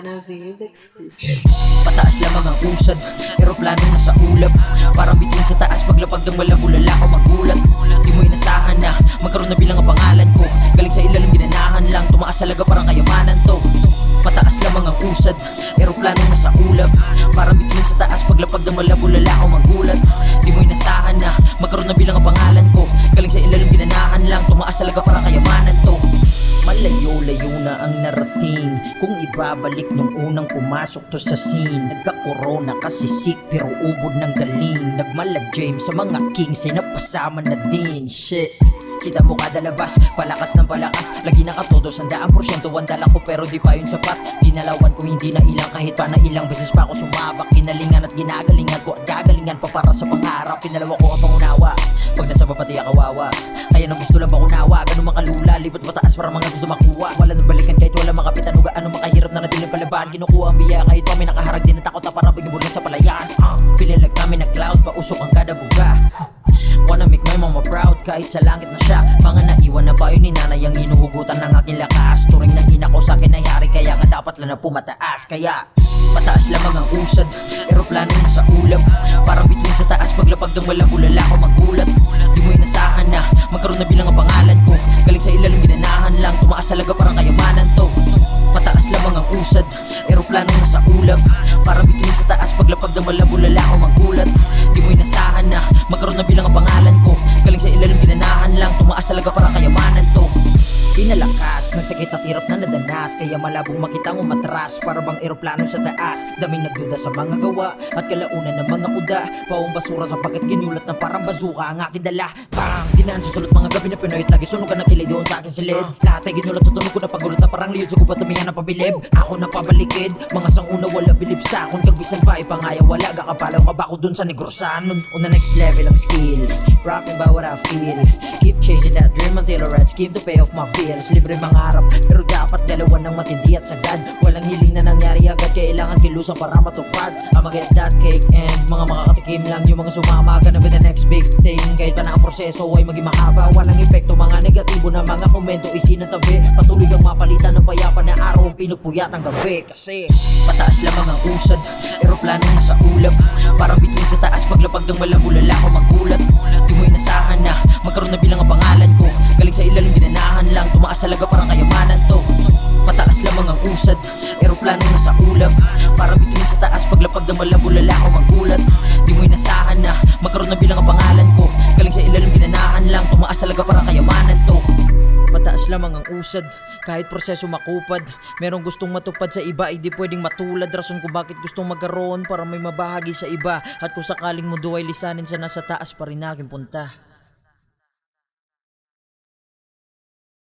Sana Vive exclusive. Pataas lamang ang usad, eroplano nasa ulap. Parang bituin sa taas, paglapag ng malabulala ko magulat. Di mo inasahan na magkaroon na bilang ang pangalan ko. Galing sa ilalim ginanahan lang, tumaas talaga parang kayamanan to. Pataas lamang ang usad, eroplano nasa ulap. Parang bituin sa taas, paglapag ng malabulala ko magulat. Di mo inasahan na magkaroon na bilang ang pangalan ko. Galing sa ilalim ginanahan lang, tumaas talaga parang kayamanan to. Malayo-layo na ang narating kung ibabalik nung unang pumasok to sa scene. Nagka-corona kasi sick pero ubod ng galing. Nagmala James sa mga kings ay napasama na din. Shit, kita mo kada labas, palakas ng palakas. Lagi nakatodo 100%, ang dala ko pero di pa yun sapat. Ginalawan ko hindi na ilang kahit pa na ilang beses pa ako sumabak. Ginalingan at ginagalingan ko at gagalingan pa para sa pangarap. Pinalawa ko ang pangunawa, pag nasa baba tiya kawawa. Kaya nang gusto lang pakunawa, ganun makalula. Lipat mataas para mga gusto makuha. Wala nang balikan kahit wala makapitan. Uga ano makahirap na nadilim palaban. Kinukuha ang biya kahit pa may nakaharag din. Natakot na parang bigimbulan sa palayan. Feeling like namin na cloud, pausok ang kada buga. Wanna make my mama proud kahit sa langit na siya. Mga naiwan na bayo ni nanay ang hinuhugutan ng aking lakas. Turing ng ina ko sa akin nangyari kaya nga dapat lang na pumataas. Kaya pataas lamang ang usad, eroplano nasa ulap. Parang bituin sa taas, paglapag ng malabulala ko magulat. Di mo inasahan na magkaroon na bilang ang pangalan ko. Galing sa ilalim ginanahan lang, tumaas talaga parang kayamanan to. Pataas lamang ang usad, eroplano nasa ulap. Parang bituin sa taas, paglapag ng malabulala ko magulat. Di mo inasahan na magkaroon na bilang ang pangalan ko. Galing sa ilalim ginanahan lang, tumaas talaga parang kayamanan to. Pinalakas ng sakit at hirap na nadanas, kaya malabong makita mo matras. Para bang eroplano sa taas, daming nagduda sa mga gawa at kalaunan ng mga kuda. Pawang basura sapagkat ginulat na parang bazuka ang aking dala. Bang! Dinaan sa sulot mga gabi na pinoyit, lagi sunugan ng kilay doon sa akin silid. Lahat ay ginulat sa tunog ko na pagulot na parang liyod. Sugo pa tumihan na pabilib, ako na pabalikid. Mga sanguna wala bilib sa akon, kagbisan pa ipangaya wala. Gakapalaw ka ba ko dun sa negrosan. Una next level ang skill, rapping ba what I feel. Keep chasing that dream until I red scheme to pay off my bills. Libre mangarap pero dapat dalawa ng matindi at sagad. Walang hiling na nangyari agad, kailangan kilusan para matupad. I'ma get that cake and mga makakatikim lang yung mga sumama. Gonna be the next big thing kahit pa na ang proseso ay maging mahaba. Walang epekto, mga negatibo na mga komento isinatabi. Patuloy kang mapalitan ng payapa na araw ang pinupuyat ang gabi. Kasi pataas lamang ang usad, eroplano nasa ulap. Parang bituin sa taas, paglapag ng malabulala ko magulat. Di mo inasahan na magkaroon na bilang ang pangalan ko. Galing sa ilalim ginanahan lang, tumaas talaga parang kayamanan to. Pataas lamang ang usad, eroplano nasa ulap. Parang bituin sa taas, paglapag ng malabulala ko magulat. Di mo inasahan na magkaroon na bilang ang pangalan ko. Galing sa ilalim ginanahan lang, tumaas talaga parang kayamanan to. Pataas lamang ang usad, kahit proseso makupad. Merong gustong matupad sa iba, hindi pwedeng matulad. Rason kung bakit gustong magkaroon para may mabahagi sa iba. At kung sakaling mundo ay lisanin sa nasa taas pa rin aking punta.